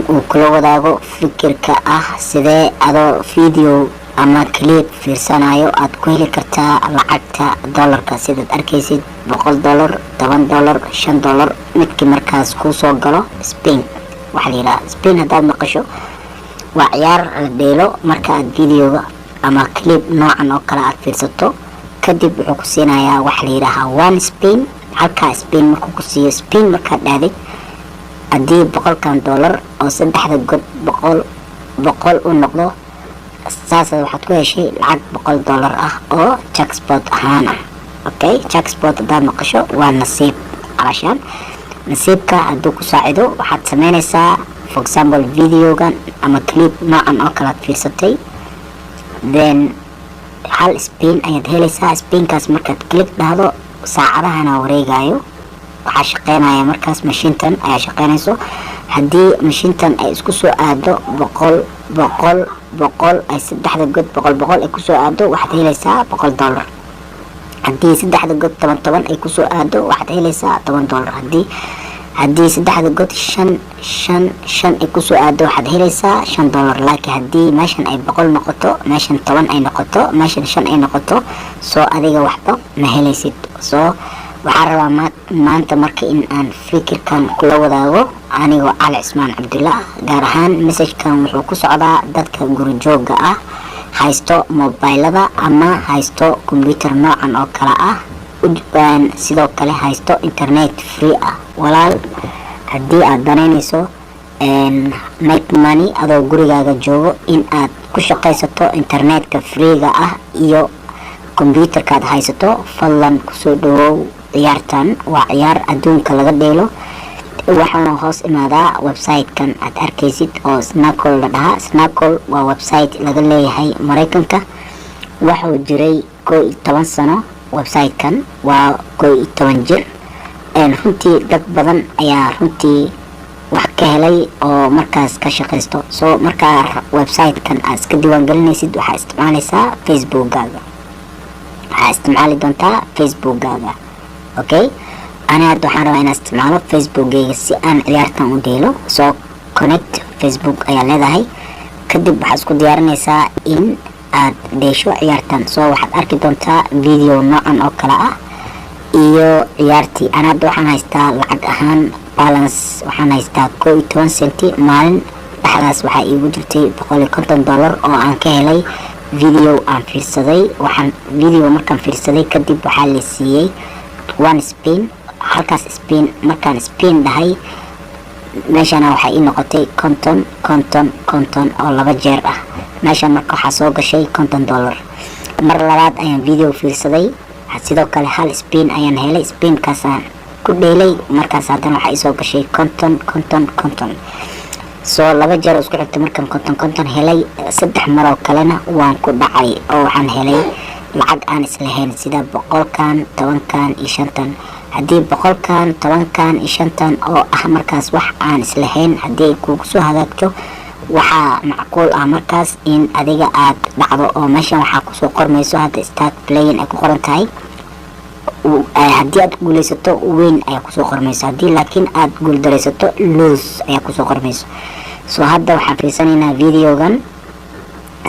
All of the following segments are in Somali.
kula wadaago fikirka ah sidee adoo video ama clip fiirsanayo aad ku heli kartaa lacagta dollarka sidaad arkaysid $100 $10 $5 midkii markaas ku soo galo Spain waxa la yiraahdaa Spain hadaad maqasho waa ciyaar dheelo marka aad videoga ama clip noocan oo kala aad fiirsato kadib wuxuu ku siinayaa waxa la yiraahdaa one Spain halka Spain markuu ku siiyo Spain marka dhaaday hadii $100 oo saddexda god boqol u noqdo saas waxaad ku heshay lacag $100 ah oo jackpot ahaan ah okay jackpot hadaad maqasho waa nasiib alashan nasiibka hadduu ku saacido waxaad sameynaysaa for example videogan ama clip noocan oo kala fiirsatay then hal Spain ayaad helaysaa Spainkaas markaad click dhahdo saacadahana wareegayo waxaa shaqeynaya markaas mashiintan ayaa shaqeynayso haddii mashiintan ay isku soo aado boqol ay saddexda god boqol ay ku soo aado waxaad helaysaa $100 haddii saddexda god 10 ay ku soo aado waxaad helaysaa $10 haddii saddexda god 5 ay ku soo aado waxaad helaysaa $5 laakiin haddii meeshan ay boqol noqoto meeshan 10 ay noqoto meeshan 5 ay noqoto soo adiga waxba ma helaysid soo waxaan rabaa maanta marka in aan fikirkan kula wadaago anigoo Cali Cismaan Cabdulla gaar ahaan message-kan wuxuu ku socdaa dadka guri jooga ah haysto mobilada ama haysto computer noocan oo kala ah sidoo kale haysto internet free ah walaal haddii aad danaynayso make money adoo gurigaaga joogo in aad ku shaqaysato internetka freega ah iyo computerka aad haysato fadlan kusoo dhawow ciyaartan waa ciyaar adduunka laga dheelo waxaana hoos imaadaa website-kan aad arkaysid oo Snackle la dhahaa Snackle waa website laga leeyahay Mareykanka wuxuu jiray 11 sano website-kan waa 11 jir runtii dad badan ayaa runtii wax ka helay oo markaas ka shaqeysto soo markaa website-kan aad iska diiwaangelinaysid waxaa isticmaalaysaa Facebook-gaaga waxaa isticmaali doontaa Facebook-gaaga okay أنا waxaan rabaa inaan isticmaalo Facebook-gayga si aan ciyaartan u dheelo soo connect Facebook ayaa leedahay kadib waxaad isku diyaarinaysaa in aad dheesho ciyaartan soo waxaad arki doontaa video noocan oo kala ah iyo ciyaartii ana waxaan haystaa lacag ahaan balance waxaan haystaa 12 senti maalin dhaxdaas waxaa iigu jirtay $150 oo aan ka helay video aan fiirsaday waxaan video markaan fiirsaday kadib waxaa la siiyay one Spain halkaas Spain markaan Spain dhahay meeshana waxay ii noqotay konton oo laba jeer ah meeshan marka waxaa soo gashay $50 mar labaad ayaan video fiirsaday sidoo kale hal Spain ayaan helay Spainkaasaan ku dheelay markaas haddana waxaa ii soo gashay konton soo laba jeer isku xigtay markaan konton helay saddex mar oo kalena waan ku dhacay oo waxaan helay lacag aan islahayn sida 100kan 10kan iyo 5tan haddii 100kan 10kan iyo 5tan oo ah markaas wax aan islahayn haddii kugu soo hagaagto waxaa macquul ah markaas in adiga aad dhacdo oo meeshan waxaa ku soo qormayso hadda start playing ay ku qoran tahay haddii aad guulaysato weyn ayaa ku soo qormayso haddii laakiin aad guuldaraysato lose ayaa ku soo qormayso soo hadda waxaan fiirsanaynaa videogan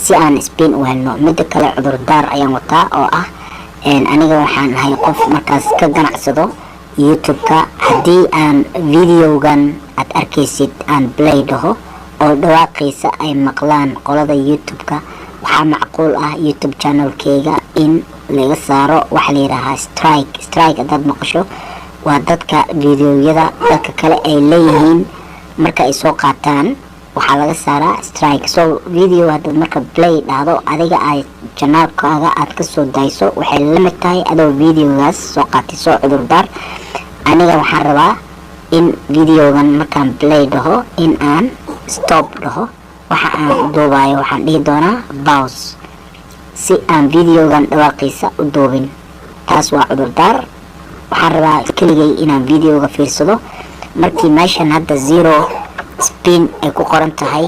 si aan Spain u helno midda kale cudurdaar ayaan wataa oo ah aniga waxaan ahay qof markaas ka ganacsado YouTube-ka haddii aan videogan aad arkaysid aan play dhaho oo dhawaaqiisa ay maqlaan qolada YouTube-ka waxaa macquul ah YouTube channel-kayga in laga saaro waxa la yiraahdaa strike hadaad maqasho waa dadka videoyada dadka kale ay leeyihiin marka ay soo qaataan waxaa laga saaraa strike so video hadaad marka play dhahdo adiga ay channel-kaaga aad ka soo dayso waxay la mid tahay adoo videogaas soo qaatay soo cudurdaar aniga waxaan rabaa in videogan markaan play dhaho in aan stop dhaho waxa aan duubayo waxaan dhihi doonaa pause si aan videogan dhawaaqiisa u duubin taas waa cudurdaar waxaan rabaa keligay inaan videoga fiirsado markii meeshan hadda 0 Spain ay ku qoran tahay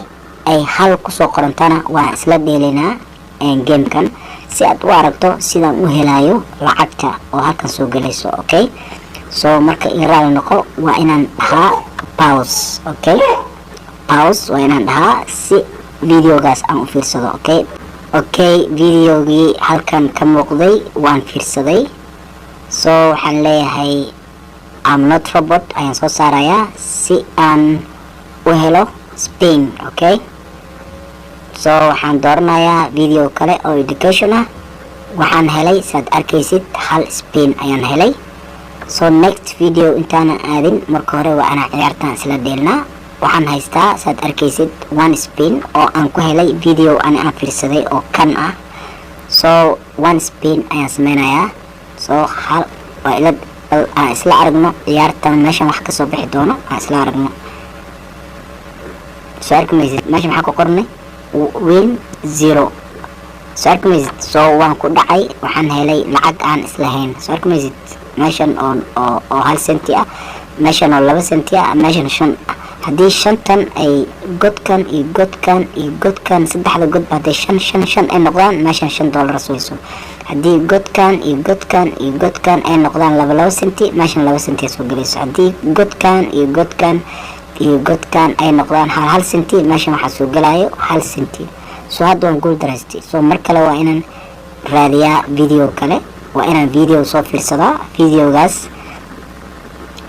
ay hal ku soo qorantana waa isla dheelinaa gamekan si aad u aragto sidaan u helayo lacagta oo halkan soo galayso okay so marka iraal noqo waa inaan dhahaa pause okay pause waa inaan dhahaa si videogaas aan u fiirsado. Okay, videogii halkan ka muuqday waan fiirsaday. So waxaan leeyahay I'm not robot ayaan soo saarayaa si aan u helo spin. Okay, so waxaan dooranayaa video kale oo education ah. waxaan helay saad arkaysid hal spin ayaan helay. So next video intaana aadin marka hore waa ana ciyaartaan isla dheelnaa. waxaan haystaa saad arkaysid one spin oo aan ku helay video aan fiirsaday oo kan ah. So one spin ayaan sameynayaa. So hal waa ila aan isla aragno ciyaartan meeshan wax ka soo bixi doono aan isla aragno. So arkaysid meeshan maxaa ku qornay win 0. So arkaysid so waan ku dhacay waxaan helay lacag aan islahayn. So arkaysid meeshan oo hal senti ah, meeshan oo 2 senti ah, meeshan 5 haddii shantan ay godkan iyo godkan iyo godkan saddexda god haddii 5 ay noqdaan meeshan $5 soo. haddii godkan iyo godkan iyo godkan ay noqdaan 2 senti meeshan 2 senti soo galayso. haddii godkan iyo godkan iyo godkan ay noqdaan 1 senti meeshan waxa soo galayo 1 senti. So hadda waan guul daraystay. So mar kale waa inaan raadiyaa video kale, waa inaan video soo fiirsadaa. videogaas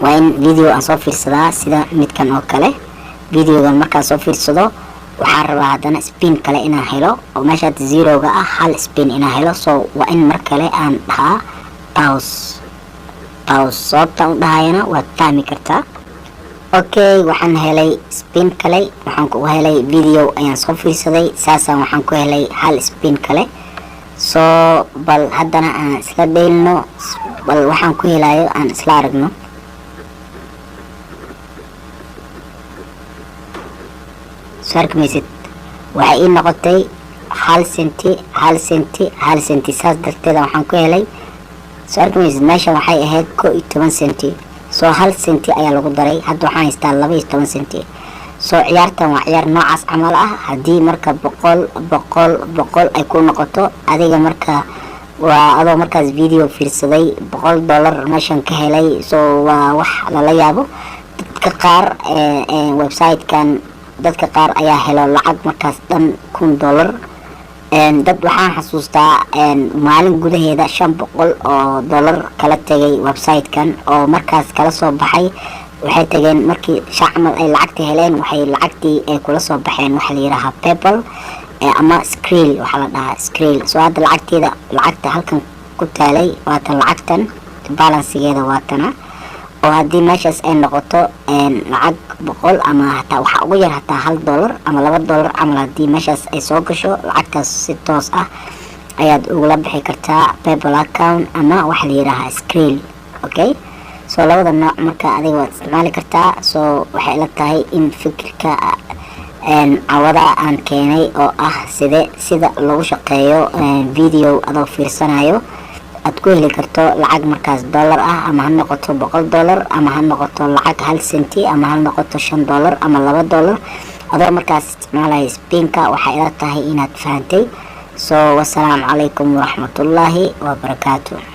waa in video aan soo fiirsadaa sida midkan oo kale. videogan markaan soo fiirsado waxaan rabaa haddana spin kale inaan helo oo meesha 0-ga ah hal spin inaan helo. So waa in mar kale aan dhahaa pause. sababta u dhahayana waad fahmi kartaa. Okay, waxaan helay spin kale. waxaan ku helay video ayaan soo fiirsaday saasaan waxaan ku helay hal spin kale. So bal haddana aan isla dheelno bal waxaan ku helayo aan isla aragno. So arkaysid waxay ii noqotay 1 senti 1 senti 1 senti saas darteed waxaan ku helay. So arkaysid meesha waxay ahayd 11 senti. So 1 senti ayaa lagu daray. hadda waxaan haystaa 12 senti. So ciyaartan waa ciyaar noocaas camal ah. haddii marka boqol ay ku noqoto adiga marka waa adoo markaas video fiirsaday $100 meeshan ka helay. So waa wax lala yaabo. dadka qaar website-kan dadka qaar ayaa helo lacag markaas dhan $1,000. dad waxaan xasuustaa maalin gudaheeda $500 kala tagay website-kan oo markaas kala soo baxay. waxay tageen markii shacmal ay lacagta heleen waxay lacagtii ay kula soo baxeen waxa la yiraahdaa PayPal ama Skrill waxa la dhahaa Skrill. So hadda lacagta halkan ku taalay waa tan lacagtan balancegeeda waa tana. oo haddii meeshaas ay noqoto lacag 100 ama hataa waxa ugu yar hataa $1 ama $2 camal haddii meeshaas ay soo gasho lacagtaas si toos ah ayaad ugula bixi kartaa PayPal account ama waxa la yiraahdaa Skrill. Okay, so labada nooc marka adiga waad isticmaali kartaa. So waxay la tahay in fikirka awada aan keenay oo ah sida lagu shaqeeyo video adoo fiirsanayo aad ku heli karto lacag markaas dollar ah ama ha noqoto $100 ama ha noqoto lacag 1 senti ama ha noqoto $5 ama $2 adoo markaas isticmaalaya spinka. waxay la tahay inaad fahantay. So wassalaamu calaykum waraxmatullaahi wabarakaatuh.